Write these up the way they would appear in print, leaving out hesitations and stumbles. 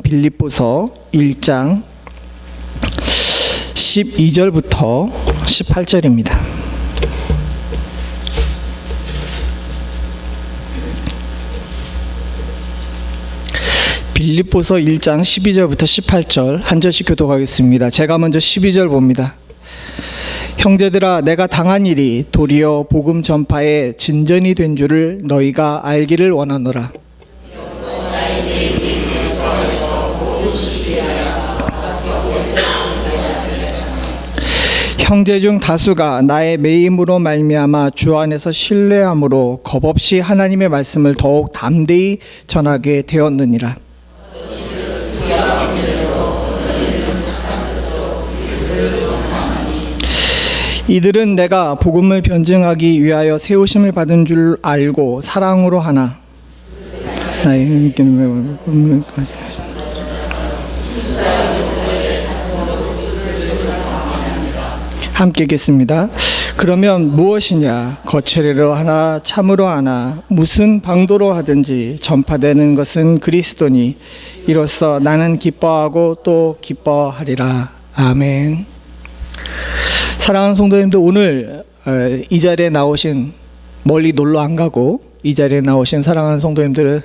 빌립보서 1장 12절부터 18절입니다. 빌립보서 1장 12절부터 18절 한 절씩 교독하겠습니다. 제가 먼저 12절 봅니다. 형제들아, 내가 당한 일이 도리어 복음 전파의 진전이 된 줄을 너희가 알기를 원하노라. 형제 중 다수가 나의 매임으로 말미암아 주 안에서 신뢰함으로 겁없이 하나님의 말씀을 더욱 담대히 전하게 되었느니라. 이들은 내가 복음을 변증하기 위하여 세우심을 받은 줄 알고 사랑으로 하나. 함께 읽겠습니다. 그러면 무엇이냐? 거칠애로 하나 참으로 하나 무슨 방도로 하든지 전파되는 것은 그리스도니 이로써 나는 기뻐하고 또 기뻐하리라. 아멘. 사랑하는 성도님들, 오늘 이 자리에 나오신, 멀리 놀러 안 가고 이 자리에 나오신 사랑하는 성도님들을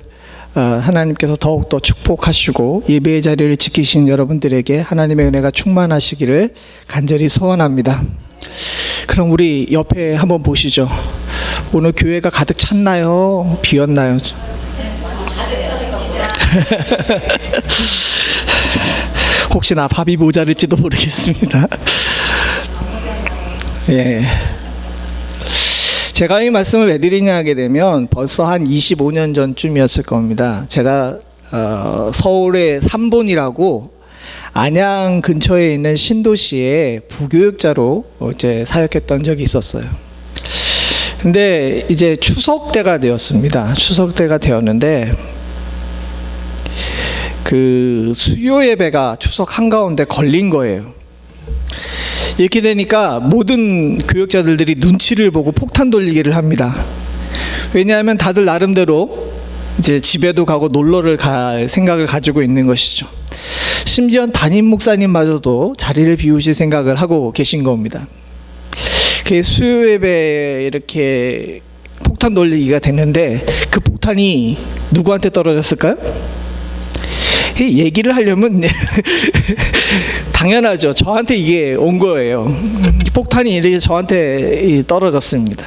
하나님께서 더욱더 축복하시고 예배의 자리를 지키신 여러분들에게 하나님의 은혜가 충만하시기를 간절히 소원합니다. 그럼 우리 옆에 한번 보시죠. 오늘 교회가 가득 찼나요? 비었나요? 혹시나 밥이 모자랄지도 모르겠습니다. 예. 제가 이 말씀을 왜 드리냐 하게 되면 벌써 한 25년 전쯤이었을 겁니다. 제가 서울의 삼본이라고 안양 근처에 있는 신도시에 부교육자로 이제 사역했던 적이 있었어요. 근데 이제 추석 때가 되었습니다. 추석 때가 되었는데 그 수요 예배가 추석 한가운데 걸린 거예요. 이렇게 되니까 모든 교역자들이 눈치를 보고 폭탄 돌리기를 합니다. 왜냐하면 다들 나름대로 이제 집에도 가고 놀러를 갈 생각을 가지고 있는 것이죠. 심지어 담임 목사님마저도 자리를 비우실 생각을 하고 계신 겁니다. 그 수요 예배에 이렇게 폭탄 돌리기가 됐는데 그 폭탄이 누구한테 떨어졌을까요? 얘기를 하려면 당연하죠. 저한테 이게 온 거예요. 폭탄이 이렇게 저한테 떨어졌습니다.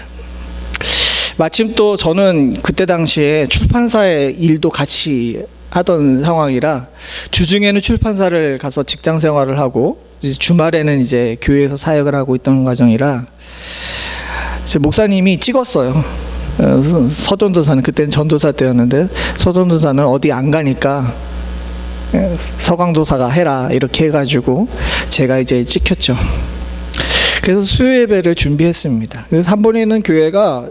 마침 또 저는 그때 당시에 출판사의 일도 같이 하던 상황이라 주중에는 출판사를 가서 직장 생활을 하고 주말에는 이제 교회에서 사역을 하고 있던 과정이라 제 목사님이 찍었어요. 서전도사는, 그때는 전도사 때였는데 서전도사는 어디 안 가니까 서강도사가 해라 이렇게 해가지고 제가 이제 찍혔죠. 그래서 수요 예배를 준비했습니다. 그래서 한 번에 있는 교회가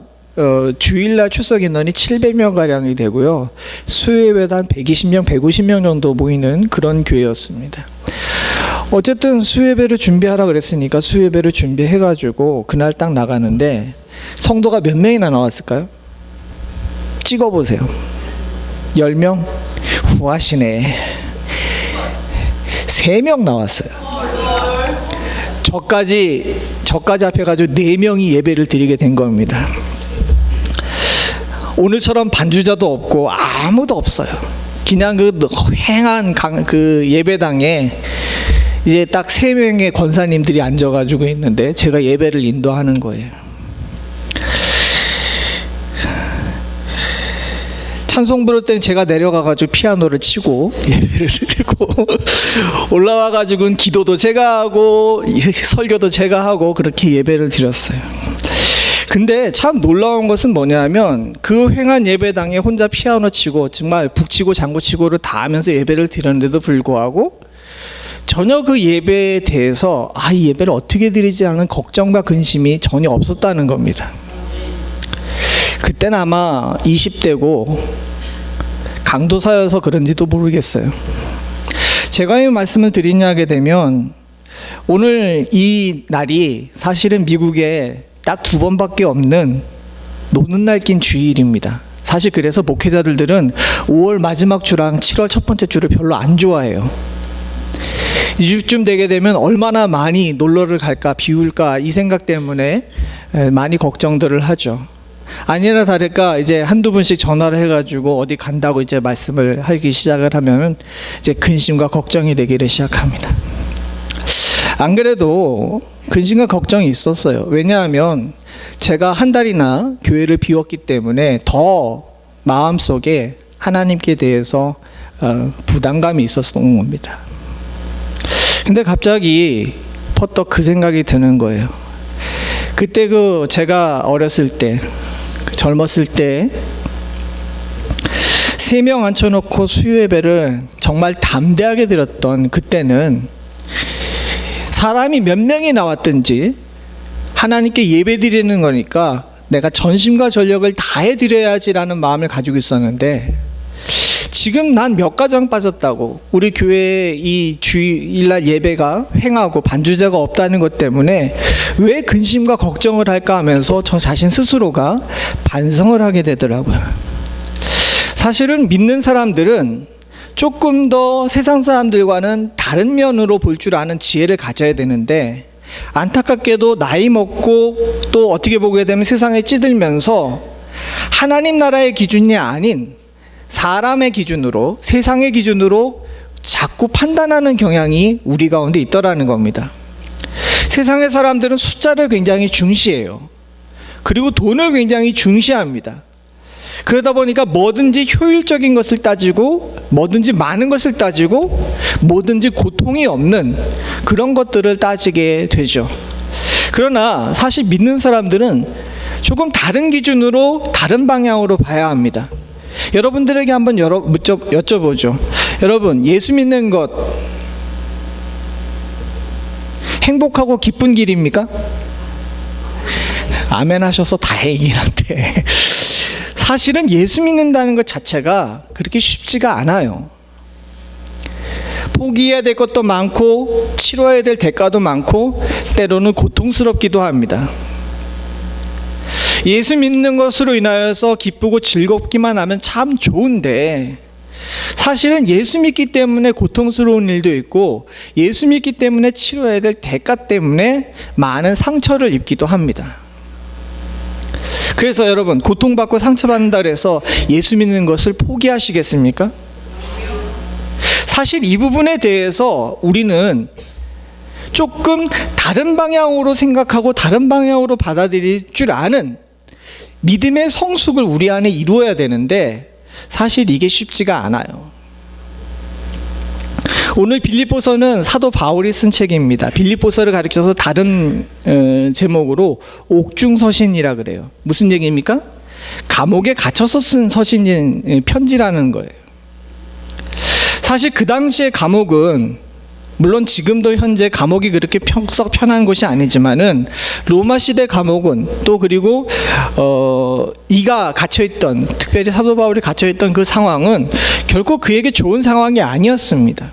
주일날 출석 인원이 700명 가량이 되고요, 수요 예배도 한 120명, 150명 정도 모이는 그런 교회였습니다. 어쨌든 수요 예배를 준비하라 그랬으니까 수요 예배를 준비해가지고 그날 딱 나가는데 성도가 몇 명이나 나왔을까요? 찍어보세요. 10명? 후하시네. 3명 나왔어요. 저까지 합해가지고 4명이 예배를 드리게 된 겁니다. 오늘처럼 반주자도 없고 아무도 없어요. 그냥 그 휑한 그 예배당에 이제 딱 3명의 권사님들이 앉아가지고 있는데 제가 예배를 인도하는 거예요. 찬송 부를 때는 제가 내려가가지고 피아노를 치고 예배를 드리고 올라와가지고는 기도도 제가 하고 설교도 제가 하고 그렇게 예배를 드렸어요. 근데 참 놀라운 것은 뭐냐면 그 휑한 예배당에 혼자 피아노 치고 정말 북치고 장구치고를 다 하면서 예배를 드렸는데도 불구하고 전혀 그 예배에 대해서 이 예배를 어떻게 드리지 않은 걱정과 근심이 전혀 없었다는 겁니다. 그때는 아마 20대고 강도사여서 그런지도 모르겠어요. 제가 이 말씀을 드리냐 하게 되면 오늘 이 날이 사실은 미국에 딱 2번밖에 없는 노는 날 낀 주일입니다. 사실 그래서 목회자들은 5월 마지막 주랑 7월 첫 번째 주를 별로 안 좋아해요. 이 주쯤 되게 되면 얼마나 많이 놀러를 갈까 비울까 이 생각 때문에 많이 걱정들을 하죠. 아니나 다를까 이제 한두 분씩 전화를 해가지고 어디 간다고 이제 말씀을 하기 시작을 하면은 이제 근심과 걱정이 되기를 시작합니다. 안 그래도 근심과 걱정이 있었어요. 왜냐하면 제가 한 달이나 교회를 비웠기 때문에 더 마음속에 하나님께 대해서 부담감이 있었던 겁니다. 근데 갑자기 퍼뜩 그 생각이 드는 거예요. 그때 제가 어렸을 때, 젊었을 때 3명 앉혀놓고 수요예배를 정말 담대하게 드렸던 그때는 사람이 몇 명이 나왔든지 하나님께 예배 드리는 거니까 내가 전심과 전력을 다해 드려야지라는 마음을 가지고 있었는데, 지금 난 몇 가정 빠졌다고, 우리 교회에 이 주일날 예배가 횡하고 반주자가 없다는 것 때문에 왜 근심과 걱정을 할까 하면서 저 자신 스스로가 반성을 하게 되더라고요. 사실은 믿는 사람들은 조금 더 세상 사람들과는 다른 면으로 볼 줄 아는 지혜를 가져야 되는데, 안타깝게도 나이 먹고 또 어떻게 보게 되면 세상에 찌들면서 하나님 나라의 기준이 아닌 사람의 기준으로, 세상의 기준으로 자꾸 판단하는 경향이 우리 가운데 있더라는 겁니다. 세상의 사람들은 숫자를 굉장히 중시해요. 그리고 돈을 굉장히 중시합니다. 그러다 보니까 뭐든지 효율적인 것을 따지고, 뭐든지 많은 것을 따지고, 뭐든지 고통이 없는 그런 것들을 따지게 되죠. 그러나 사실 믿는 사람들은 조금 다른 기준으로, 다른 방향으로 봐야 합니다. 여러분들에게 한번 여쭤보죠. 여러분, 예수 믿는 것 행복하고 기쁜 길입니까? 아멘 하셔서 다행이긴 한데 사실은 예수 믿는다는 것 자체가 그렇게 쉽지가 않아요. 포기해야 될 것도 많고 치러야 될 대가도 많고 때로는 고통스럽기도 합니다. 예수 믿는 것으로 인하여서 기쁘고 즐겁기만 하면 참 좋은데, 사실은 예수 믿기 때문에 고통스러운 일도 있고 예수 믿기 때문에 치러야 될 대가 때문에 많은 상처를 입기도 합니다. 그래서 여러분, 고통받고 상처받는다 그래서 예수 믿는 것을 포기하시겠습니까? 사실 이 부분에 대해서 우리는 조금 다른 방향으로 생각하고 다른 방향으로 받아들일 줄 아는 믿음의 성숙을 우리 안에 이루어야 되는데, 사실 이게 쉽지가 않아요. 오늘 빌립보서는 사도 바울이 쓴 책입니다. 빌립보서를 가리켜서 다른 제목으로 옥중서신이라 그래요. 무슨 얘기입니까? 감옥에 갇혀서 쓴 서신인 편지라는 거예요. 사실 그 당시의 감옥은, 물론 지금도 현재 감옥이 그렇게 썩 편한 곳이 아니지만은, 로마 시대 감옥은 또 그리고 이가 갇혀있던, 특별히 사도 바울이 갇혀있던 그 상황은 결코 그에게 좋은 상황이 아니었습니다.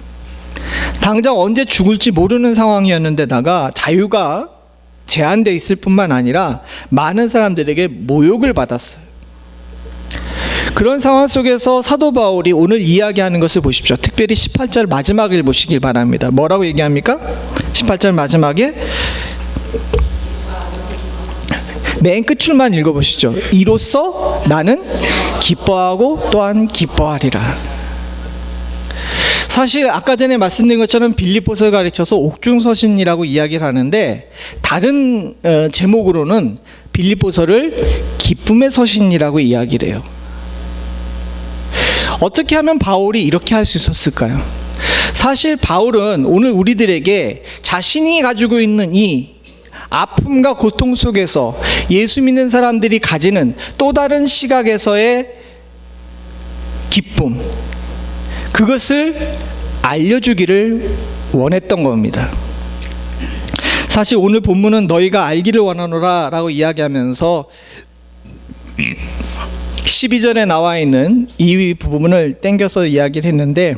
당장 언제 죽을지 모르는 상황이었는데다가 자유가 제한되어 있을 뿐만 아니라 많은 사람들에게 모욕을 받았어요. 그런 상황 속에서 사도 바울이 오늘 이야기하는 것을 보십시오. 특별히 18절 마지막을 보시길 바랍니다. 뭐라고 얘기합니까? 18절 마지막에 맨 끝줄만 읽어보시죠. 이로써 나는 기뻐하고 또한 기뻐하리라. 사실 아까 전에 말씀드린 것처럼 빌립보서를 가르쳐서 옥중서신이라고 이야기를 하는데, 다른 제목으로는 빌립보서를 기쁨의 서신이라고 이야기를 해요. 어떻게 하면 바울이 이렇게 할 수 있었을까요? 사실 바울은 오늘 우리들에게 자신이 가지고 있는 이 아픔과 고통 속에서 예수 믿는 사람들이 가지는 또 다른 시각에서의 기쁨, 그것을 알려주기를 원했던 겁니다. 사실 오늘 본문은 너희가 알기를 원하노라 라고 이야기하면서 12절에 나와 있는 이 부분을 땡겨서 이야기를 했는데,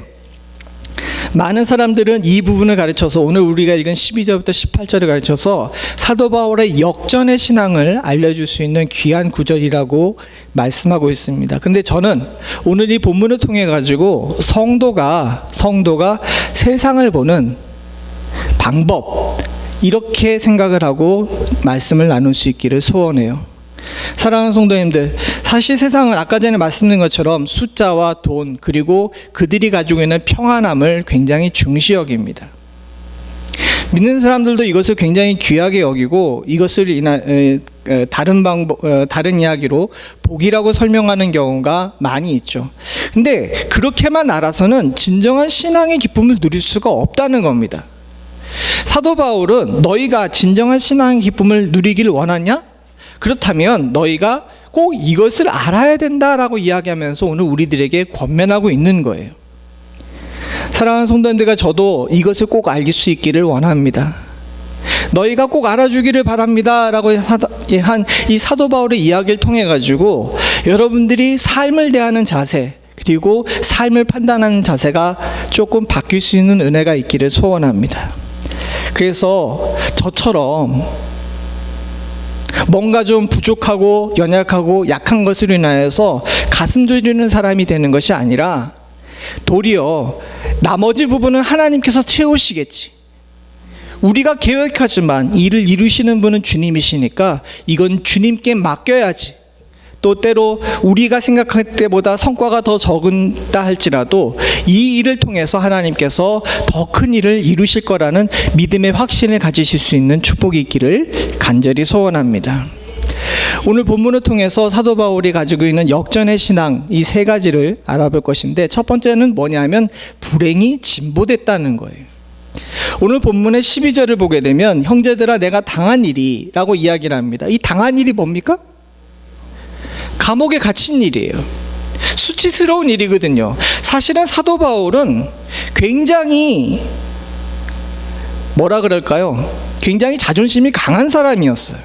많은 사람들은 이 부분을 가르쳐서 오늘 우리가 읽은 12절부터 18절을 가르쳐서 사도 바울의 역전의 신앙을 알려줄 수 있는 귀한 구절이라고 말씀하고 있습니다. 근데 저는 오늘 이 본문을 통해 가지고 성도가 세상을 보는 방법, 이렇게 생각을 하고 말씀을 나눌 수 있기를 소원해요. 사랑하는 성도님들, 사실 세상은 아까 전에 말씀드린 것처럼 숫자와 돈, 그리고 그들이 가지고 있는 평안함을 굉장히 중시 여깁니다. 믿는 사람들도 이것을 굉장히 귀하게 여기고 이것을 다른 이야기로 복이라고 설명하는 경우가 많이 있죠. 근데 그렇게만 알아서는 진정한 신앙의 기쁨을 누릴 수가 없다는 겁니다. 사도 바울은 너희가 진정한 신앙의 기쁨을 누리기를 원하냐? 그렇다면 너희가 꼭 이것을 알아야 된다라고 이야기하면서 오늘 우리들에게 권면하고 있는 거예요. 사랑하는 성도님들과 저도 이것을 꼭 알 수 있기를 원합니다. 너희가 꼭 알아주기를 바랍니다 라고 한 이 사도 바울의 이야기를 통해 가지고 여러분들이 삶을 대하는 자세, 그리고 삶을 판단하는 자세가 조금 바뀔 수 있는 은혜가 있기를 소원합니다. 그래서 저처럼 뭔가 좀 부족하고 연약하고 약한 것으로 인하여서 가슴 졸이는 사람이 되는 것이 아니라 도리어 나머지 부분은 하나님께서 채우시겠지. 우리가 계획하지만 이를 이루시는 분은 주님이시니까 이건 주님께 맡겨야지. 또 때로 우리가 생각할 때보다 성과가 더 적은다 할지라도 이 일을 통해서 하나님께서 더 큰 일을 이루실 거라는 믿음의 확신을 가지실 수 있는 축복이 있기를 간절히 소원합니다. 오늘 본문을 통해서 사도 바울이 가지고 있는 역전의 신앙, 이 세 가지를 알아볼 것인데, 첫 번째는 뭐냐면 불행이 진보됐다는 거예요. 오늘 본문의 12절을 보게 되면 형제들아 내가 당한 일이라고 이야기를 합니다. 이 당한 일이 뭡니까? 감옥에 갇힌 일이에요. 수치스러운 일이거든요. 사실은 사도 바울은 굉장히 굉장히 자존심이 강한 사람이었어요.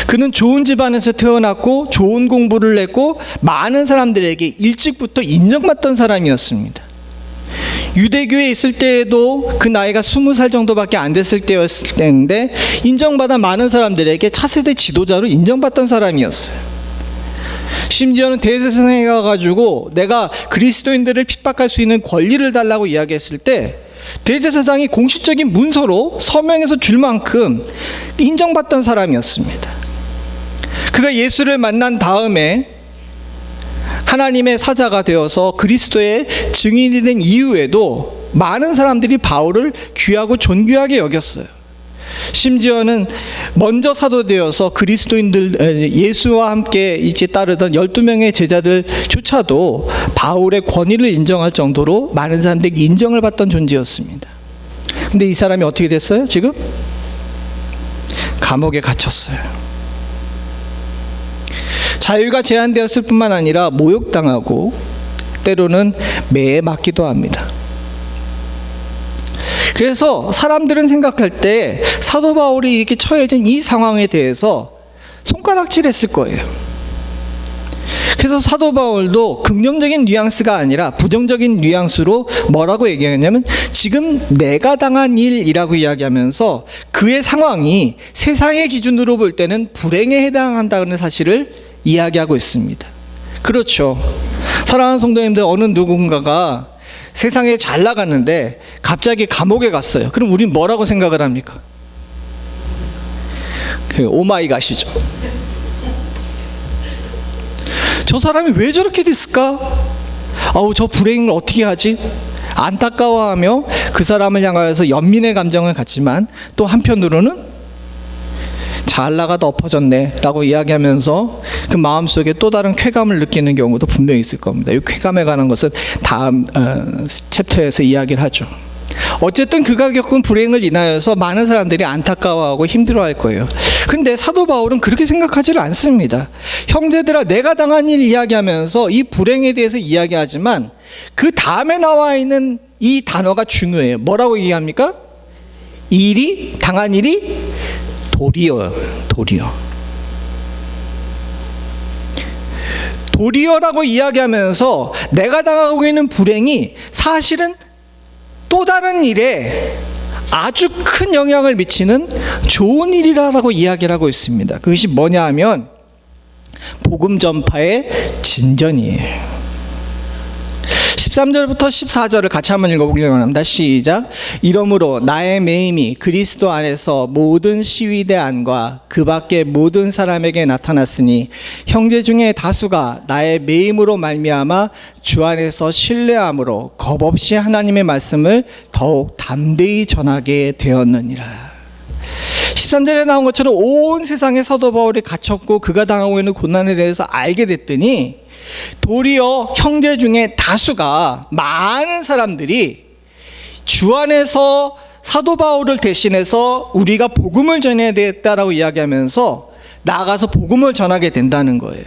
그는 좋은 집안에서 태어났고 좋은 공부를 했고 많은 사람들에게 일찍부터 인정받던 사람이었습니다. 유대교에 있을 때에도 그 나이가 20살 정도밖에 안 됐을 때였는데 인정받아 많은 사람들에게 차세대 지도자로 인정받던 사람이었어요. 심지어는 대제사장에 가가지고 내가 그리스도인들을 핍박할 수 있는 권리를 달라고 이야기했을 때 대제사장이 공식적인 문서로 서명해서 줄 만큼 인정받던 사람이었습니다. 그가 예수를 만난 다음에 하나님의 사자가 되어서 그리스도의 증인이 된 이후에도 많은 사람들이 바울을 귀하고 존귀하게 여겼어요. 심지어는 먼저 사도 되어서 그리스도인들, 예수와 함께 이제 따르던 12명의 제자들조차도 바울의 권위를 인정할 정도로 많은 사람들에게 인정을 받던 존재였습니다. 근데 이 사람이 어떻게 됐어요? 지금 감옥에 갇혔어요. 자유가 제한되었을 뿐만 아니라 모욕당하고 때로는 매에 맞기도 합니다. 그래서 사람들은 생각할 때 사도 바울이 이렇게 처해진 이 상황에 대해서 손가락질했을 거예요. 그래서 사도 바울도 긍정적인 뉘앙스가 아니라 부정적인 뉘앙스로 뭐라고 얘기하냐면 지금 내가 당한 일이라고 이야기하면서 그의 상황이 세상의 기준으로 볼 때는 불행에 해당한다는 사실을 이야기하고 있습니다. 그렇죠. 사랑하는 성도님들, 어느 누군가가 세상에 잘 나갔는데 갑자기 감옥에 갔어요. 그럼 우린 뭐라고 생각을 합니까? 오마이갓이죠. 저 사람이 왜 저렇게 됐을까? 저 불행을 어떻게 하지? 안타까워하며 그 사람을 향하여서 연민의 감정을 갖지만 또 한편으로는 잘 나가다 엎어졌네 라고 이야기하면서 그 마음속에 또 다른 쾌감을 느끼는 경우도 분명히 있을 겁니다. 이 쾌감에 관한 것은 다음 챕터에서 이야기를 하죠. 어쨌든 그가 겪은 불행을 인하여서 많은 사람들이 안타까워하고 힘들어할 거예요. 근데 사도 바울은 그렇게 생각하지를 않습니다. 형제들아 내가 당한 일 이야기하면서 이 불행에 대해서 이야기하지만 그 다음에 나와 있는 이 단어가 중요해요. 뭐라고 얘기합니까? 당한 일이 도리어라고 이야기하면서 내가 당하고 있는 불행이 사실은 또 다른 일에 아주 큰 영향을 미치는 좋은 일이라고 이야기를 하고 있습니다. 그것이 뭐냐 하면 복음 전파의 진전이에요. 13절부터 14절을 같이 한번 읽어보기로 합니다. 시작. 이러므로 나의 매임이 그리스도 안에서 모든 시위대 안과 그 밖의 모든 사람에게 나타났으니 형제 중에 다수가 나의 매임으로 말미암아 주 안에서 신뢰함으로 겁없이 하나님의 말씀을 더욱 담대히 전하게 되었느니라. 13절에 나온 것처럼 온 세상에 사도 바울이 갇혔고 그가 당하고 있는 고난에 대해서 알게 됐더니 도리어 형제 중에 다수가, 많은 사람들이 주 안에서 사도 바울을 대신해서 우리가 복음을 전해야 되겠다라고 이야기하면서 나아가서 복음을 전하게 된다는 거예요.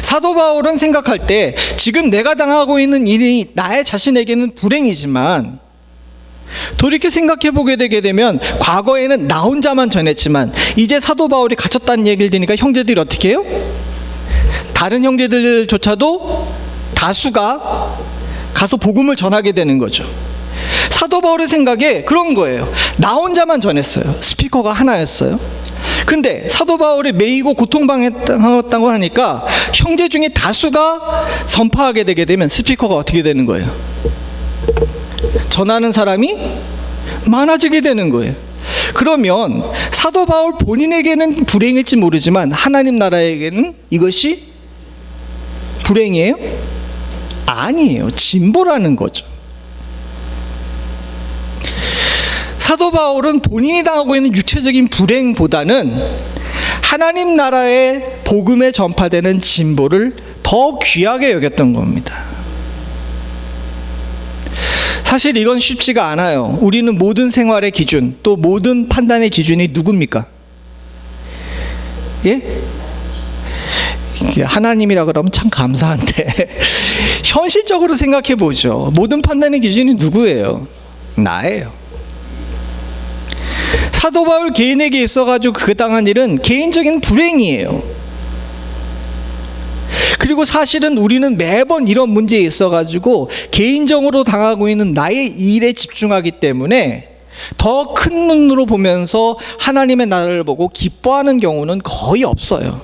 사도 바울은 생각할 때 지금 내가 당하고 있는 일이 나의 자신에게는 불행이지만 돌이켜 생각해 보게 되게 되면 과거에는 나 혼자만 전했지만 이제 사도 바울이 갇혔다는 얘기를 들으니까 형제들이 어떻게 해요? 다른 형제들조차도 다수가 가서 복음을 전하게 되는 거죠. 사도 바울의 생각에 그런 거예요. 나 혼자만 전했어요. 스피커가 하나였어요. 근데 사도 바울이 매이고 고통당했다고 하니까 형제 중에 다수가 전파하게 되게 되면 스피커가 어떻게 되는 거예요? 전하는 사람이 많아지게 되는 거예요. 그러면 사도 바울 본인에게는 불행일지 모르지만 하나님 나라에게는 이것이 불행이에요? 아니에요. 진보라는 거죠. 사도 바울은 본인이 당하고 있는 육체적인 불행보다는 하나님 나라의 복음에 전파되는 진보를 더 귀하게 여겼던 겁니다. 사실 이건 쉽지가 않아요. 우리는 모든 생활의 기준, 또 모든 판단의 기준이 누굽니까? 예? 하나님이라 그러면 참 감사한데 현실적으로 생각해 보죠. 모든 판단의 기준이 누구예요? 나예요. 사도 바울 개인에게 있어가지고 그 당한 일은 개인적인 불행이에요. 그리고 사실은 우리는 매번 이런 문제에 있어가지고 개인적으로 당하고 있는 나의 일에 집중하기 때문에 더 큰 눈으로 보면서 하나님의 나라를 보고 기뻐하는 경우는 거의 없어요.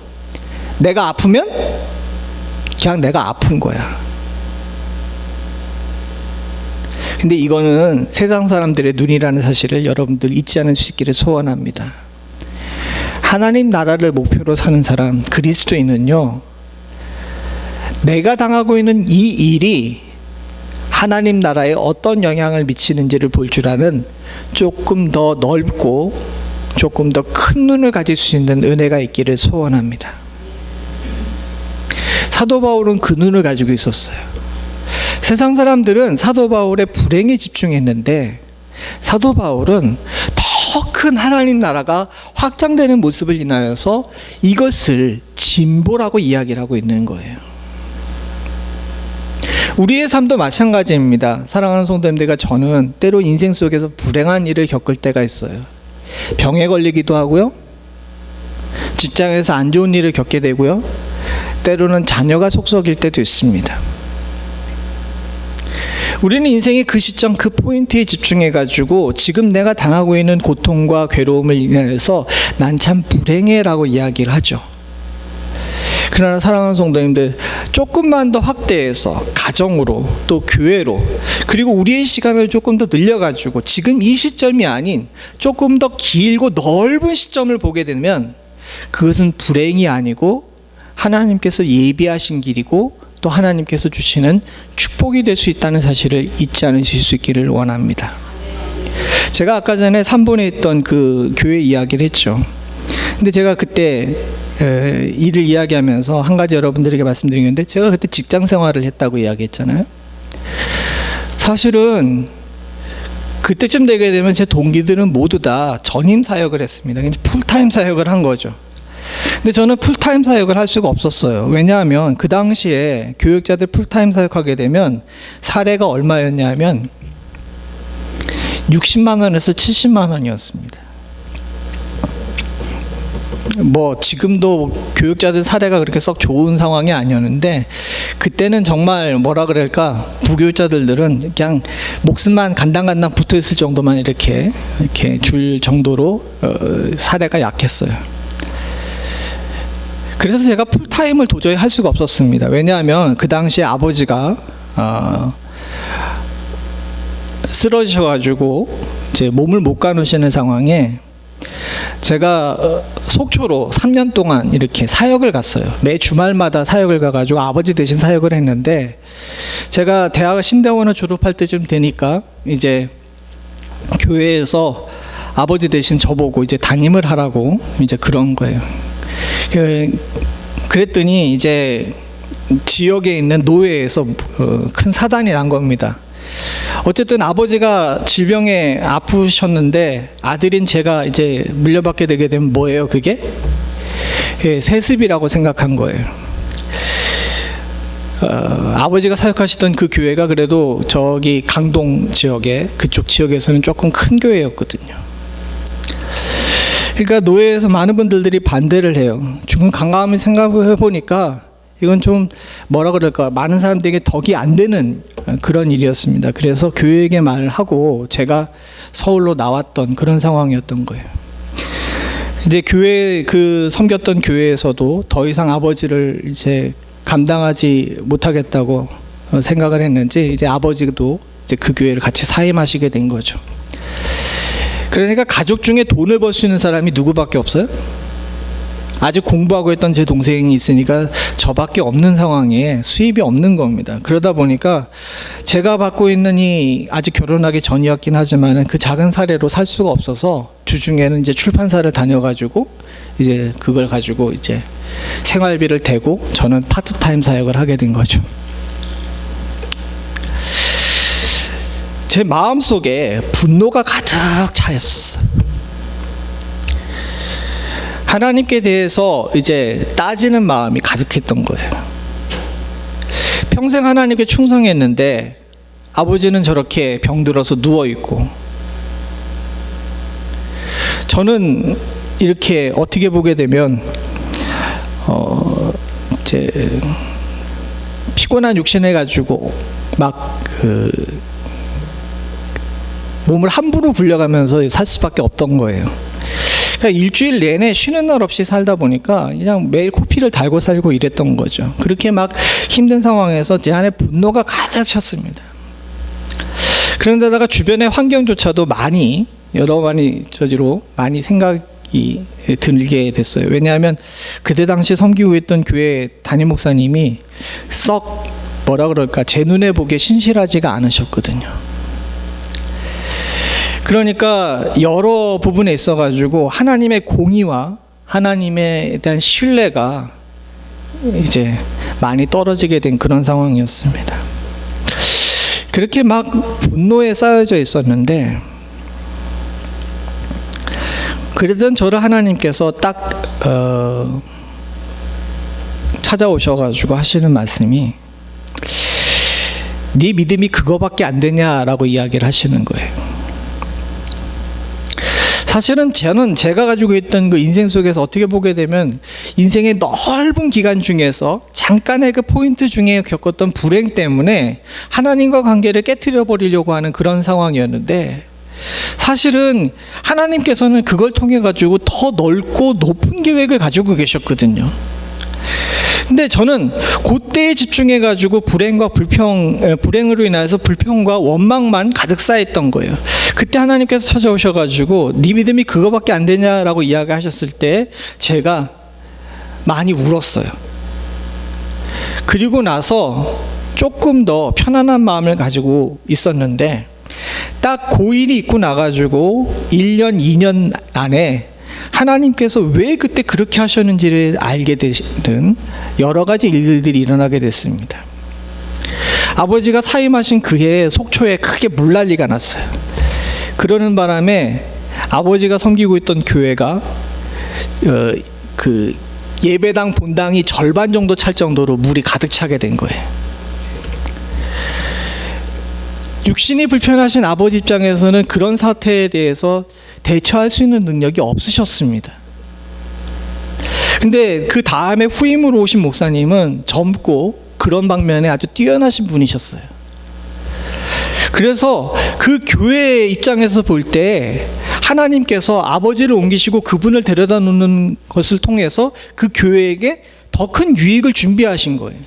내가 아프면 그냥 내가 아픈 거야. 근데 이거는 세상 사람들의 눈이라는 사실을 여러분들 잊지 않을 수 있기를 소원합니다. 하나님 나라를 목표로 사는 사람, 그리스도인은요, 내가 당하고 있는 이 일이 하나님 나라에 어떤 영향을 미치는지를 볼 줄 아는 조금 더 넓고 조금 더 큰 눈을 가질 수 있는 은혜가 있기를 소원합니다. 사도 바울은 그 눈을 가지고 있었어요. 세상 사람들은 사도 바울의 불행에 집중했는데 사도 바울은 더 큰 하나님 나라가 확장되는 모습을 인하여서 이것을 진보라고 이야기를 하고 있는 거예요. 우리의 삶도 마찬가지입니다. 사랑하는 성도님들과 저는 때로 인생 속에서 불행한 일을 겪을 때가 있어요. 병에 걸리기도 하고요, 직장에서 안 좋은 일을 겪게 되고요, 때로는 자녀가 속썩일 때도 있습니다. 우리는 인생의 그 시점, 그 포인트에 집중해가지고 지금 내가 당하고 있는 고통과 괴로움을 인해서 난 참 불행해라고 이야기를 하죠. 그러나 사랑하는 성도님들, 조금만 더 확대해서 가정으로, 또 교회로, 그리고 우리의 시간을 조금 더 늘려가지고 지금 이 시점이 아닌 조금 더 길고 넓은 시점을 보게 되면 그것은 불행이 아니고 하나님께서 예비하신 길이고 또 하나님께서 주시는 축복이 될 수 있다는 사실을 잊지 않으실 수 있기를 원합니다. 제가 아까 전에 3번에 있던 그 교회 이야기를 했죠. 근데 제가 그때 일을 이야기하면서 한 가지 여러분들에게 말씀드리는데, 제가 그때 직장 생활을 했다고 이야기했잖아요. 사실은 그때쯤 되게 되면 제 동기들은 모두 다 전임 사역을 했습니다. 풀타임 사역을 한 거죠. 근데 저는 풀타임 사역을 할 수가 없었어요. 왜냐하면 그 당시에 교육자들 풀타임 사역하게 되면 사례가 얼마였냐면 60만 원에서 70만 원이었습니다. 뭐 지금도 교육자들 사례가 그렇게 썩 좋은 상황이 아니었는데, 그때는 정말 뭐라 그럴까, 부교육자들은 그냥 목숨만 간당간당 붙어 있을 정도만 이렇게 줄 정도로 사례가 약했어요. 그래서 제가 풀타임을 도저히 할 수가 없었습니다. 왜냐하면 그 당시에 아버지가 쓰러지셔가지고 이제 몸을 못 가누시는 상황에 제가 속초로 3년 동안 이렇게 사역을 갔어요. 매 주말마다 사역을 가가지고 아버지 대신 사역을 했는데, 제가 대학 신대원을 졸업할 때쯤 되니까 이제 교회에서 아버지 대신 저보고 이제 담임을 하라고 이제 그런 거예요. 그랬더니 이제 지역에 있는 노회에서 큰 사단이 난 겁니다. 어쨌든 아버지가 질병에 아프셨는데 아들인 제가 이제 물려받게 되게 되면 뭐예요, 그게? 세습이라고 생각한 거예요. 아버지가 사역하시던 그 교회가 그래도 저기 강동 지역에, 그쪽 지역에서는 조금 큰 교회였거든요. 그러니까 노예에서 많은 분들이 반대를 해요. 지금 강감히 생각해 보니까 이건 좀 뭐라 그럴까, 많은 사람들에게 덕이 안 되는 그런 일이었습니다. 그래서 교회에게 말하고 제가 서울로 나왔던 그런 상황이었던 거예요. 이제 교회, 섬겼던 교회에서도 더 이상 아버지를 이제 감당하지 못하겠다고 생각을 했는지, 이제 아버지도 이제 그 교회를 같이 사임하시게 된 거죠. 그러니까 가족 중에 돈을 벌 수 있는 사람이 누구밖에 없어요? 아직 공부하고 있던 제 동생이 있으니까 저밖에 없는 상황에 수입이 없는 겁니다. 그러다 보니까 제가 받고 있는 이, 아직 결혼하기 전이었긴 하지만 그 작은 사례로 살 수가 없어서 주중에는 이제 출판사를 다녀가지고 이제 그걸 가지고 이제 생활비를 대고 저는 파트타임 사역을 하게 된 거죠. 제 마음속에 분노가 가득 차 있었어요. 하나님께 대해서 이제 따지는 마음이 가득했던 거예요. 평생 하나님께 충성했는데 아버지는 저렇게 병들어서 누워있고, 저는 이렇게 어떻게 보게 되면 이제 피곤한 육신해 가지고 막 몸을 함부로 굴려가면서 살 수밖에 없던 거예요. 그러니까 일주일 내내 쉬는 날 없이 살다 보니까 그냥 매일 코피를 달고 살고 이랬던 거죠. 그렇게 막 힘든 상황에서 제 안에 분노가 가득 찼습니다. 그런데다가 주변의 환경조차도 여러 저지로 많이 생각이 들게 됐어요. 왜냐하면 그때 당시 섬기고 있던 교회 담임 목사님이 썩 뭐라 그럴까, 제 눈에 보기에 신실하지가 않으셨거든요. 그러니까 여러 부분에 있어가지고 하나님의 공의와 하나님에 대한 신뢰가 이제 많이 떨어지게 된 그런 상황이었습니다. 그렇게 막 분노에 쌓여져 있었는데, 그러던 저를 하나님께서 딱 찾아오셔가지고 하시는 말씀이, 네 믿음이 그거밖에 안 되냐라고 이야기를 하시는 거예요. 사실은 저는 제가 가지고 있던 그 인생 속에서 어떻게 보게 되면 인생의 넓은 기간 중에서 잠깐의 그 포인트 중에 겪었던 불행 때문에 하나님과 관계를 깨트려 버리려고 하는 그런 상황이었는데, 사실은 하나님께서는 그걸 통해 가지고 더 넓고 높은 계획을 가지고 계셨거든요. 근데 저는 그때에 집중해 가지고 불행으로 인해서 불평과 원망만 가득 쌓였던 거예요. 그때 하나님께서 찾아오셔 가지고 네 믿음이 그거밖에 안 되냐라고 이야기하셨을 때 제가 많이 울었어요. 그리고 나서 조금 더 편안한 마음을 가지고 있었는데, 딱 고1이 있고 나가지고 1년, 2년 안에 하나님께서 왜 그때 그렇게 하셨는지를 알게 되는 여러 가지 일들이 일어나게 됐습니다. 아버지가 사임하신 그 해에 속초에 크게 물난리가 났어요. 그러는 바람에 아버지가 섬기고 있던 교회가 그 예배당 본당이 절반 정도 찰 정도로 물이 가득 차게 된 거예요. 육신이 불편하신 아버지 입장에서는 그런 사태에 대해서 대처할 수 있는 능력이 없으셨습니다. 근데 그 다음에 후임으로 오신 목사님은 젊고 그런 방면에 아주 뛰어나신 분이셨어요. 그래서 그 교회의 입장에서 볼 때 하나님께서 아버지를 옮기시고 그분을 데려다 놓는 것을 통해서 그 교회에게 더 큰 유익을 준비하신 거예요.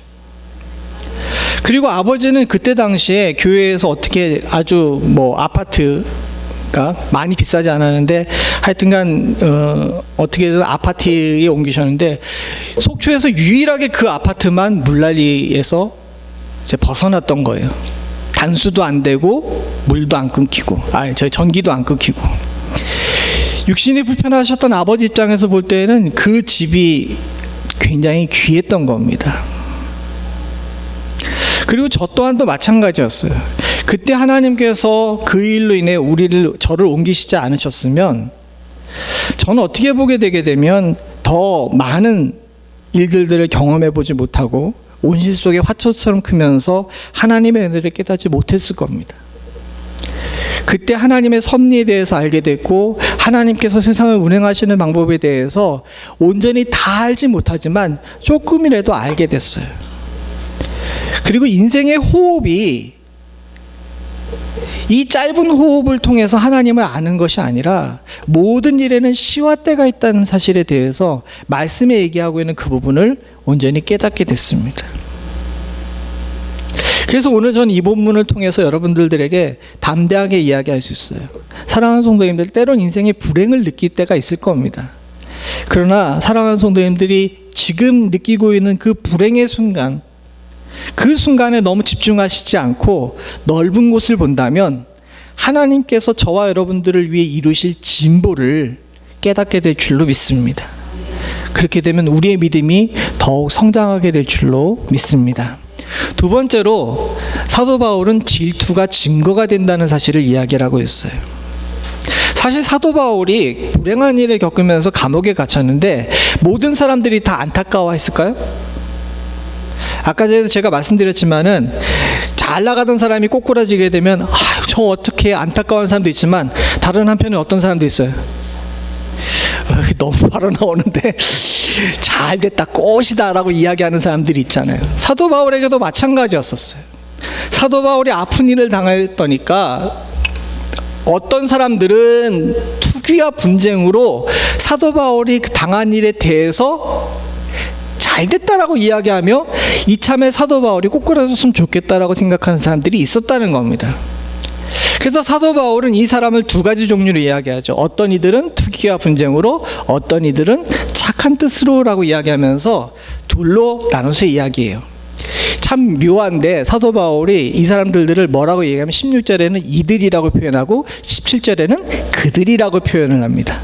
그리고 아버지는 그때 당시에 교회에서 어떻게 아주 아파트가 많이 비싸지 않았는데 하여튼간 어떻게든 아파트에 옮기셨는데 속초에서 유일하게 그 아파트만 물난리에서 이제 벗어났던 거예요. 단수도 안 되고 물도 안 끊기고 전기도 안 끊기고. 육신이 불편하셨던 아버지 입장에서 볼 때는 그 집이 굉장히 귀했던 겁니다. 그리고 저 또한도 마찬가지였어요. 그때 하나님께서 그 일로 인해 저를 옮기시지 않으셨으면 저는 어떻게 보게 되게 되면 더 많은 일들을 경험해 보지 못하고 온실 속의 화초처럼 크면서 하나님의 은혜를 깨닫지 못했을 겁니다. 그때 하나님의 섭리에 대해서 알게 됐고 하나님께서 세상을 운행하시는 방법에 대해서 온전히 다 알지 못하지만 조금이라도 알게 됐어요. 그리고 인생의 호흡이 이 짧은 호흡을 통해서 하나님을 아는 것이 아니라 모든 일에는 시와 때가 있다는 사실에 대해서 말씀에 얘기하고 있는 그 부분을 온전히 깨닫게 됐습니다. 그래서 오늘 전 이 본문을 통해서 여러분들에게 담대하게 이야기할 수 있어요. 사랑하는 성도님들, 때론 인생의 불행을 느낄 때가 있을 겁니다. 그러나 사랑하는 성도님들이 지금 느끼고 있는 그 불행의 순간, 그 순간에 너무 집중하시지 않고 넓은 곳을 본다면 하나님께서 저와 여러분들을 위해 이루실 진보를 깨닫게 될 줄로 믿습니다. 그렇게 되면 우리의 믿음이 더욱 성장하게 될 줄로 믿습니다. 두 번째로 사도 바울은 질투가 증거가 된다는 사실을 이야기하고 있어요. 사실 사도 바울이 불행한 일을 겪으면서 감옥에 갇혔는데 모든 사람들이 다 안타까워했을까요? 아까 전에도 제가 말씀드렸지만은 잘 나가던 사람이 꼬꾸라지게 되면 저 어떻게 안타까워하는 사람도 있지만 다른 한편에 어떤 사람도 있어요. 너무 바로 나오는데 잘 됐다 꽃이다 라고 이야기하는 사람들이 있잖아요. 사도 바울에게도 마찬가지였었어요. 사도 바울이 아픈 일을 당했더니까 어떤 사람들은 투기와 분쟁으로 사도 바울이 당한 일에 대해서 잘 됐다라고 이야기하며 이참에 사도 바울이 꼬꾸라졌으면 좋겠다라고 생각하는 사람들이 있었다는 겁니다. 그래서 사도 바울은 이 사람을 두 가지 종류로 이야기하죠. 어떤 이들은 투기와 분쟁으로, 어떤 이들은 착한 뜻으로라고 이야기하면서 둘로 나눠서 이야기해요. 참 묘한데 사도 바울이 이 사람들을 뭐라고 얘기하면 16절에는 이들이라고 표현하고 17절에는 그들이라고 표현을 합니다.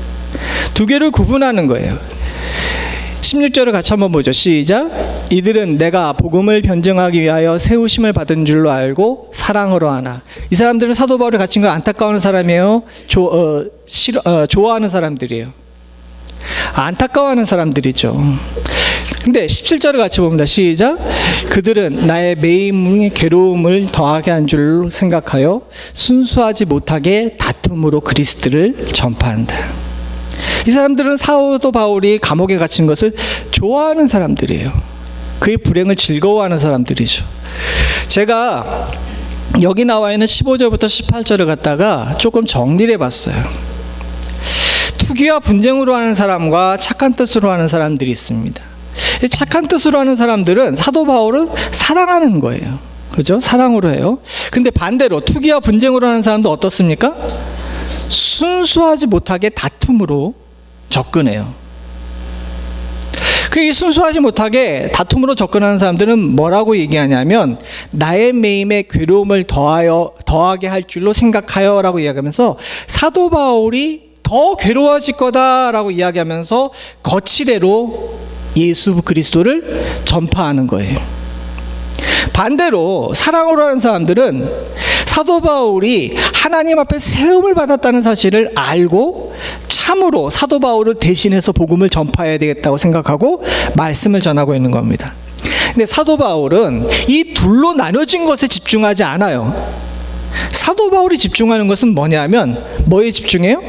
두 개를 구분하는 거예요. 16절을 같이 한번 보죠. 시작. 이들은 내가 복음을 변증하기 위하여 세우심을 받은 줄로 알고 사랑으로 하나. 이 사람들은 사도 바울이 갇힌 걸 안타까워하는 사람이에요? 좋아하는 사람들이에요? 안타까워하는 사람들이죠. 근데 17절을 같이 봅니다. 시작. 그들은 나의 매임의 괴로움을 더하게 한 줄로 생각하여 순수하지 못하게 다툼으로 그리스도를 전파한다. 이 사람들은 사도 바울이 감옥에 갇힌 것을 좋아하는 사람들이에요. 그의 불행을 즐거워하는 사람들이죠. 제가 여기 나와 있는 15절부터 18절을 갖다가 조금 정리를 해봤어요. 투기와 분쟁으로 하는 사람과 착한 뜻으로 하는 사람들이 있습니다. 착한 뜻으로 하는 사람들은 사도 바울을 사랑하는 거예요. 그죠? 사랑으로 해요. 근데 반대로 투기와 분쟁으로 하는 사람도 어떻습니까? 순수하지 못하게 다툼으로 접근해요. 그 순수하지 못하게 다툼으로 접근하는 사람들은 뭐라고 얘기하냐면 나의 매임의 괴로움을 더하게 할 줄로 생각하여 라고 이야기하면서 사도 바울이 더 괴로워질 거다라고 이야기하면서 거칠애로 예수 그리스도를 전파하는 거예요. 반대로 사랑으로 하는 사람들은 사도 바울이 하나님 앞에 세움을 받았다는 사실을 알고 참으로 사도 바울을 대신해서 복음을 전파해야 되겠다고 생각하고 말씀을 전하고 있는 겁니다. 근데 사도 바울은 이 둘로 나눠진 것에 집중하지 않아요. 사도 바울이 집중하는 것은 뭐냐면 뭐에 집중해요?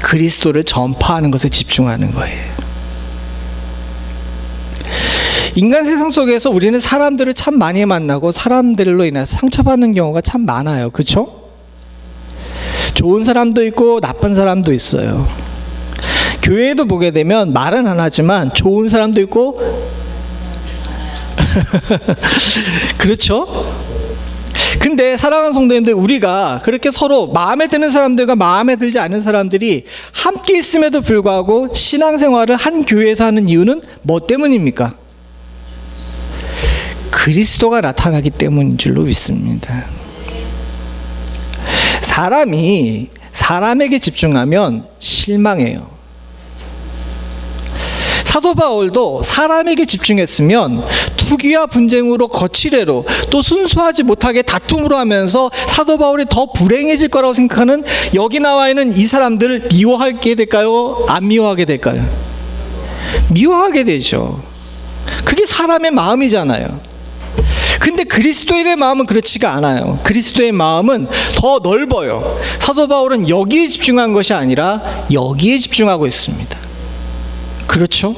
그리스도를 전파하는 것에 집중하는 거예요. 인간 세상 속에서 우리는 사람들을 참 많이 만나고 사람들로 인해서 상처받는 경우가 참 많아요. 그렇죠? 좋은 사람도 있고 나쁜 사람도 있어요. 교회에도 보게 되면 말은 안 하지만 좋은 사람도 있고 그렇죠? 근데 사랑하는 성도님들, 우리가 그렇게 서로 마음에 드는 사람들과 마음에 들지 않은 사람들이 함께 있음에도 불구하고 신앙생활을 한 교회에서 하는 이유는 뭐 때문입니까? 그리스도가 나타나기 때문인 줄로 믿습니다. 사람이 사람에게 집중하면 실망해요. 사도 바울도 사람에게 집중했으면 투기와 분쟁으로 거칠애로 또 순수하지 못하게 다툼으로 하면서 사도 바울이 더 불행해질 거라고 생각하는 여기 나와 있는 이 사람들을 미워하게 될까요? 안 미워하게 될까요? 미워하게 되죠. 그게 사람의 마음이잖아요. 근데 그리스도인의 마음은 그렇지가 않아요. 그리스도의 마음은 더 넓어요. 사도 바울은 여기에 집중한 것이 아니라 여기에 집중하고 있습니다. 그렇죠?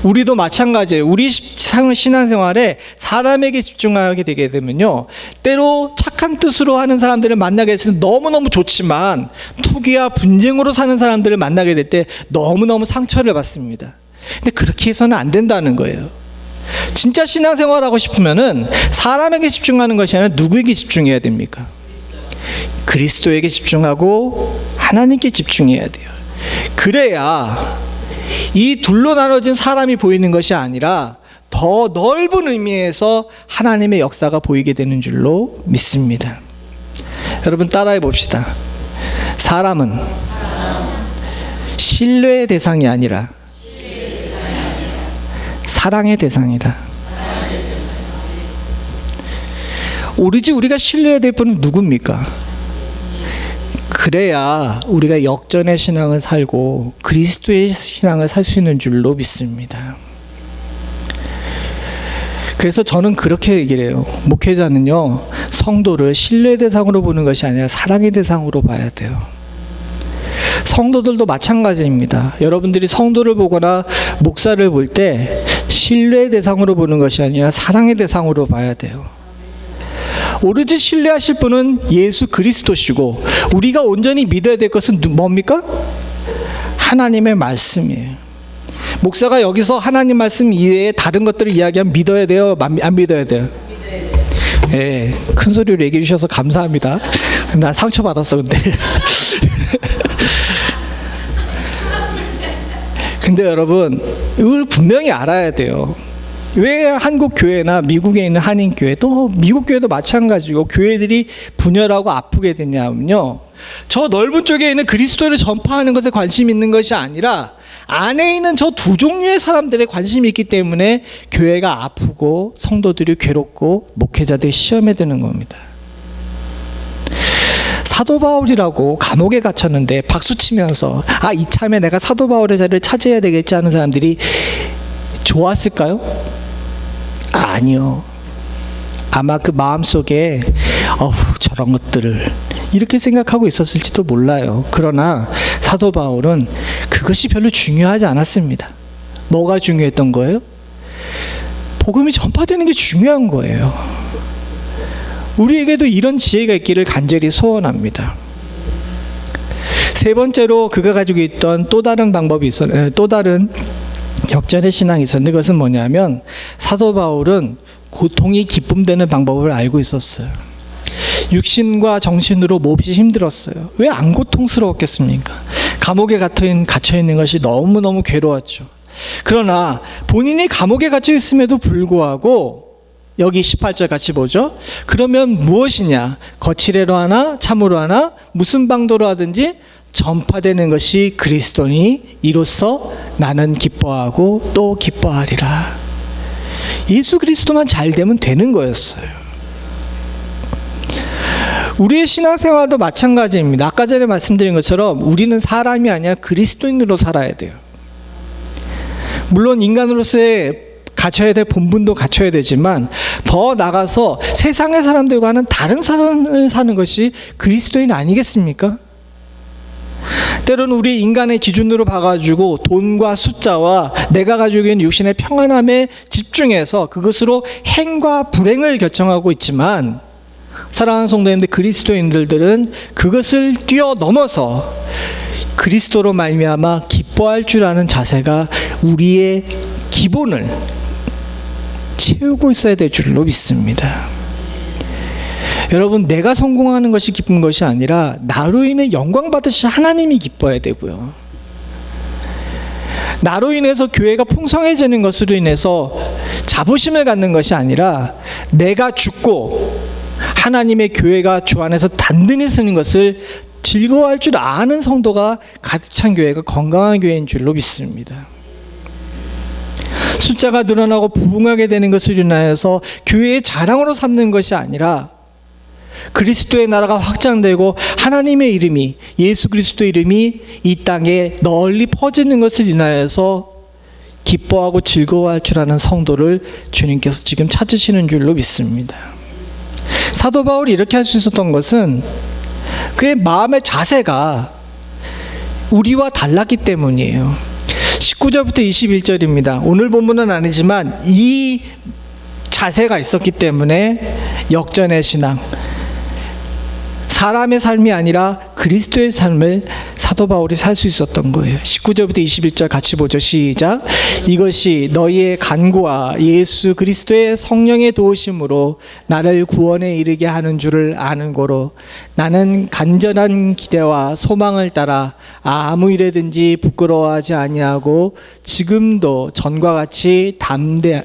우리도 마찬가지예요. 우리 신앙생활에 사람에게 집중하게 되게 되면요, 때로 착한 뜻으로 하는 사람들을 만나게 되면 너무너무 좋지만 투기와 분쟁으로 사는 사람들을 만나게 될 때 너무너무 상처를 받습니다. 근데 그렇게 해서는 안 된다는 거예요. 진짜 신앙생활하고 싶으면은 사람에게 집중하는 것이 아니라 누구에게 집중해야 됩니까? 그리스도에게 집중하고 하나님께 집중해야 돼요. 그래야 이 둘로 나눠진 사람이 보이는 것이 아니라 더 넓은 의미에서 하나님의 역사가 보이게 되는 줄로 믿습니다. 여러분 따라해 봅시다. 사람은 신뢰의 대상이 아니라 사랑의 대상이다. 오로지 우리가 신뢰해야 될 분은 누굽니까? 그래야 우리가 역전의 신앙을 살고 그리스도의 신앙을 살 수 있는 줄로 믿습니다. 그래서 저는 그렇게 얘기를 해요. 목회자는요, 성도를 신뢰의 대상으로 보는 것이 아니라 사랑의 대상으로 봐야 돼요. 성도들도 마찬가지입니다. 여러분들이 성도를 보거나 목사를 볼 때 신뢰의 대상으로 보는 것이 아니라 사랑의 대상으로 봐야 돼요. 오로지 신뢰하실 분은 예수 그리스도시고 우리가 온전히 믿어야 될 것은 뭡니까? 하나님의 말씀이에요. 목사가 여기서 하나님 말씀 이외에 다른 것들을 이야기하면 믿어야 돼요? 안 믿어야 돼요? 예, 큰 소리로 얘기해 주셔서 감사합니다. 난 상처받았어 근데. 근데 여러분, 이걸 분명히 알아야 돼요. 왜 한국 교회나 미국에 있는 한인 교회, 또 미국 교회도 마찬가지고 교회들이 분열하고 아프게 됐냐면요, 저 넓은 쪽에 있는 그리스도를 전파하는 것에 관심이 있는 것이 아니라 안에 있는 저 두 종류의 사람들에 관심이 있기 때문에 교회가 아프고 성도들이 괴롭고 목회자들이 시험에 드는 겁니다. 사도 바울이라고 감옥에 갇혔는데 박수치면서 이참에 내가 사도 바울의 자리를 차지해야 되겠지 하는 사람들이 좋았을까요? 아니요. 아마 그 마음속에 저런 것들을 이렇게 생각하고 있었을지도 몰라요. 그러나 사도 바울은 그것이 별로 중요하지 않았습니다. 뭐가 중요했던 거예요? 복음이 전파되는 게 중요한 거예요. 우리에게도 이런 지혜가 있기를 간절히 소원합니다. 세 번째로 그가 가지고 있던 또 다른 방법이 또 다른 역전의 신앙이 있었는데, 그것은 뭐냐면 사도 바울은 고통이 기쁨되는 방법을 알고 있었어요. 육신과 정신으로 몹시 힘들었어요. 왜 안 고통스러웠겠습니까? 감옥에 갇혀 있는 것이 너무너무 괴로웠죠. 그러나 본인이 감옥에 갇혀 있음에도 불구하고 여기 18절 같이 보죠. 그러면 무엇이냐? 거칠애로 하나 참으로 하나 무슨 방도로 하든지 전파되는 것이 그리스도니 이로써 나는 기뻐하고 또 기뻐하리라. 예수 그리스도만 잘 되면 되는 거였어요. 우리의 신앙생활도 마찬가지입니다. 아까 전에 말씀드린 것처럼 우리는 사람이 아니라 그리스도인으로 살아야 돼요. 물론 인간으로서의 갖춰야 될 본분도 갖춰야 되지만 더 나가서 세상의 사람들과는 다른 삶을 사는 것이 그리스도인 아니겠습니까? 때로는 우리 인간의 기준으로 봐가지고 돈과 숫자와 내가 가지고 있는 육신의 평안함에 집중해서 그것으로 행과 불행을 결정하고 있지만, 사랑하는 성도님들, 그리스도인들은 그것을 뛰어넘어서 그리스도로 말미암아 기뻐할 줄 아는 자세가 우리의 기본을 채우고 있어야 될 줄로 믿습니다. 여러분, 내가 성공하는 것이 기쁜 것이 아니라 나로 인해 영광 받으신 하나님이 기뻐야 되고요. 나로 인해서 교회가 풍성해지는 것으로 인해서 자부심을 갖는 것이 아니라 내가 죽고 하나님의 교회가 주 안에서 단단히 서는 것을 즐거워할 줄 아는 성도가 가득 찬 교회가 건강한 교회인 줄로 믿습니다. 숫자가 늘어나고 부흥하게 되는 것을 인하여서 교회의 자랑으로 삼는 것이 아니라 그리스도의 나라가 확장되고 하나님의 이름이, 예수 그리스도 이름이 이 땅에 널리 퍼지는 것을 인하여서 기뻐하고 즐거워할 줄 아는 성도를 주님께서 지금 찾으시는 줄로 믿습니다. 사도 바울이 이렇게 할 수 있었던 것은 그의 마음의 자세가 우리와 달랐기 때문이에요. 19절부터 21절입니다. 오늘 본문은 아니지만 이 자세가 있었기 때문에 역전의 신앙, 사람의 삶이 아니라 그리스도의 삶을 사도 바울이 살 수 있었던 거예요. 19절부터 21절 같이 보죠. 시작. 이것이 너희의 간구와 예수 그리스도의 성령의 도우심으로 나를 구원에 이르게 하는 줄을 아는 거로 나는 간절한 기대와 소망을 따라 아무 일에든지 부끄러워하지 아니하고 지금도 전과 같이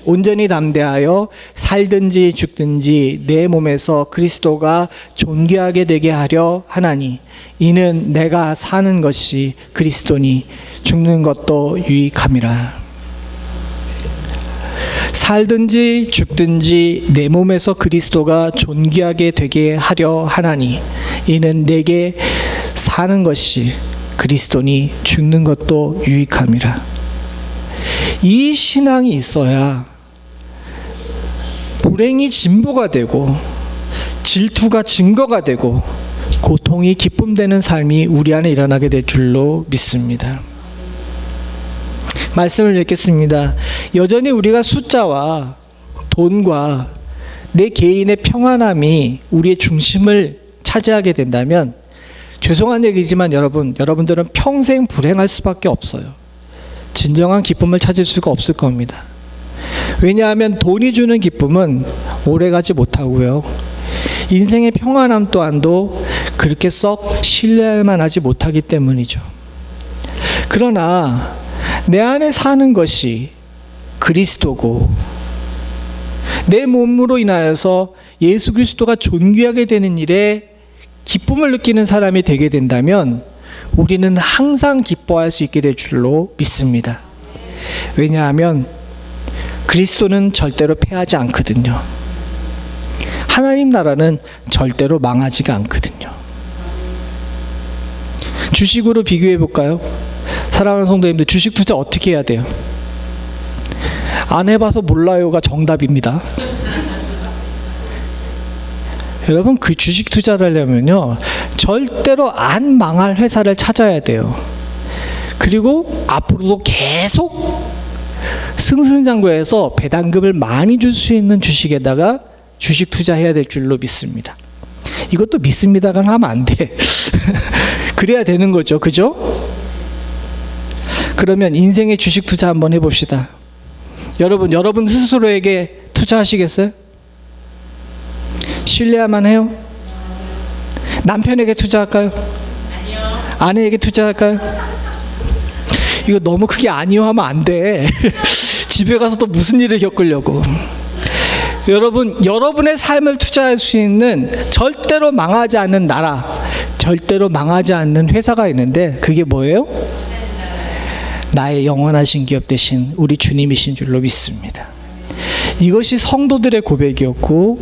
온전히 담대하여 살든지 죽든지 내 몸에서 그리스도가 존귀하게 되게 하려 하나니 이는 내가 사는 것이 그리스도니 죽는 것도 유익함이라. 살든지 죽든지 내 몸에서 그리스도가 존귀하게 되게 하려 하나니 이는 내게 사는 것이 그리스도니 죽는 것도 유익함이라. 이 신앙이 있어야 불행이 진보가 되고 질투가 증거가 되고 고통이 기쁨되는 삶이 우리 안에 일어나게 될 줄로 믿습니다. 말씀을 읽겠습니다. 여전히 우리가 숫자와 돈과 내 개인의 평안함이 우리의 중심을 차지하게 된다면, 죄송한 얘기지만 여러분들은 평생 불행할 수밖에 없어요. 진정한 기쁨을 찾을 수가 없을 겁니다. 왜냐하면 돈이 주는 기쁨은 오래가지 못하고요, 인생의 평안함 또한도 그렇게 썩 신뢰할 만하지 못하기 때문이죠. 그러나 내 안에 사는 것이 그리스도고 내 몸으로 인하여서 예수 그리스도가 존귀하게 되는 일에 기쁨을 느끼는 사람이 되게 된다면 우리는 항상 기뻐할 수 있게 될 줄로 믿습니다. 왜냐하면 그리스도는 절대로 패하지 않거든요. 하나님 나라는 절대로 망하지가 않거든요. 주식으로 비교해 볼까요? 사랑하는 성도님들, 주식 투자 어떻게 해야 돼요? 안 해봐서 몰라요가 정답입니다. 여러분, 그 주식 투자를 하려면요, 절대로 안 망할 회사를 찾아야 돼요. 그리고 앞으로도 계속 승승장구해서 배당금을 많이 줄 수 있는 주식에다가 주식 투자해야 될 줄로 믿습니다. 이것도 믿습니다가 하면 안 돼. 그래야 되는 거죠. 그죠? 그러면 인생의 주식 투자 한번 해봅시다. 여러분 스스로에게 투자하시겠어요? 신뢰야만 해요? 남편에게 투자할까요? 아니요. 아내에게 투자할까요? 이거 너무 크게 아니요 하면 안 돼. 집에 가서 또 무슨 일을 겪으려고. 여러분의 삶을 투자할 수 있는 절대로 망하지 않는 나라, 절대로 망하지 않는 회사가 있는데 그게 뭐예요? 나의 영원하신 기업 되신 우리 주님이신 줄로 믿습니다. 이것이 성도들의 고백이었고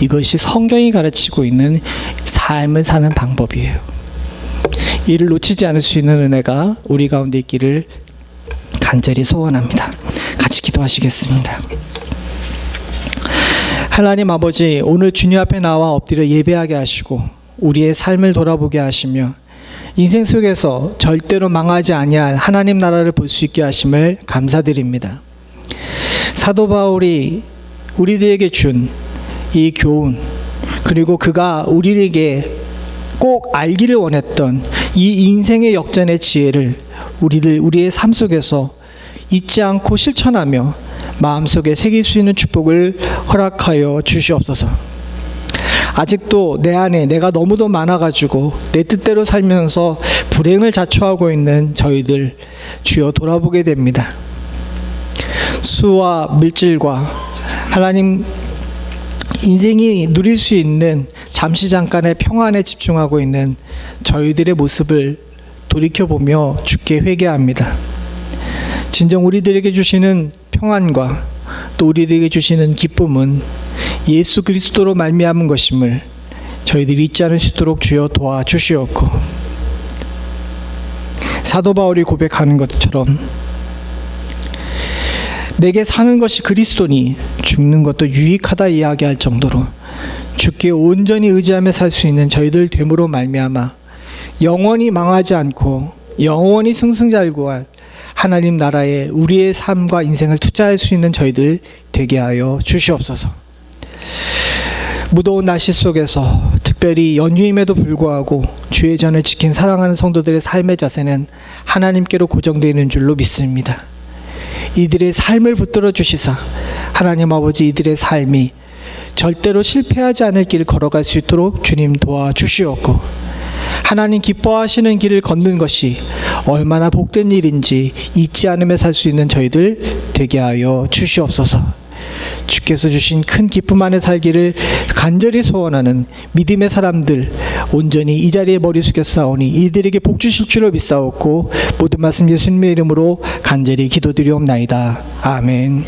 이것이 성경이 가르치고 있는 삶을 사는 방법이에요. 이를 놓치지 않을 수 있는 은혜가 우리 가운데 있기를 간절히 소원합니다. 같이 기도하시겠습니다. 하나님 아버지, 오늘 주님 앞에 나와 엎드려 예배하게 하시고 우리의 삶을 돌아보게 하시며 인생 속에서 절대로 망하지 아니할 하나님 나라를 볼 수 있게 하심을 감사드립니다. 사도 바울이 우리들에게 준 이 교훈, 그리고 그가 우리에게 꼭 알기를 원했던 이 인생의 역전의 지혜를 우리의 삶 속에서 잊지 않고 실천하며 마음속에 새길 수 있는 축복을 허락하여 주시옵소서. 아직도 내 안에 내가 너무도 많아가지고 내 뜻대로 살면서 불행을 자초하고 있는 저희들 주여 돌아보게 됩니다. 수와 물질과 하나님 인생이 누릴 수 있는 잠시 잠깐의 평안에 집중하고 있는 저희들의 모습을 돌이켜보며 주께 회개합니다. 진정 우리들에게 주시는 평안과 또 우리들에게 주시는 기쁨은 예수 그리스도로 말미암은 것임을 저희들이 잊지 않을 수 있도록 주여 도와주시옵고, 사도 바울이 고백하는 것처럼 내게 사는 것이 그리스도니 죽는 것도 유익하다 이야기할 정도로 주께 온전히 의지하며 살 수 있는 저희들 됨으로 말미암아 영원히 망하지 않고 영원히 승승장구할 하나님 나라에 우리의 삶과 인생을 투자할 수 있는 저희들 되게 하여 주시옵소서. 무더운 날씨 속에서 특별히 연휴임에도 불구하고 주의 전을 지킨 사랑하는 성도들의 삶의 자세는 하나님께로 고정되어 있는 줄로 믿습니다. 이들의 삶을 붙들어 주시사 하나님 아버지 이들의 삶이 절대로 실패하지 않을 길 걸어갈 수 있도록 주님 도와주시옵고, 하나님 기뻐하시는 길을 걷는 것이 얼마나 복된 일인지 잊지 않으며 살 수 있는 저희들 되게 하여 주시옵소서. 주께서 주신 큰 기쁨 안에 살기를 간절히 소원하는 믿음의 사람들 온전히 이 자리에 머리 숙여 싸우니 이들에게 복 주실 줄로 믿사옵고 모든 말씀 예수님의 이름으로 간절히 기도드리옵나이다. 아멘.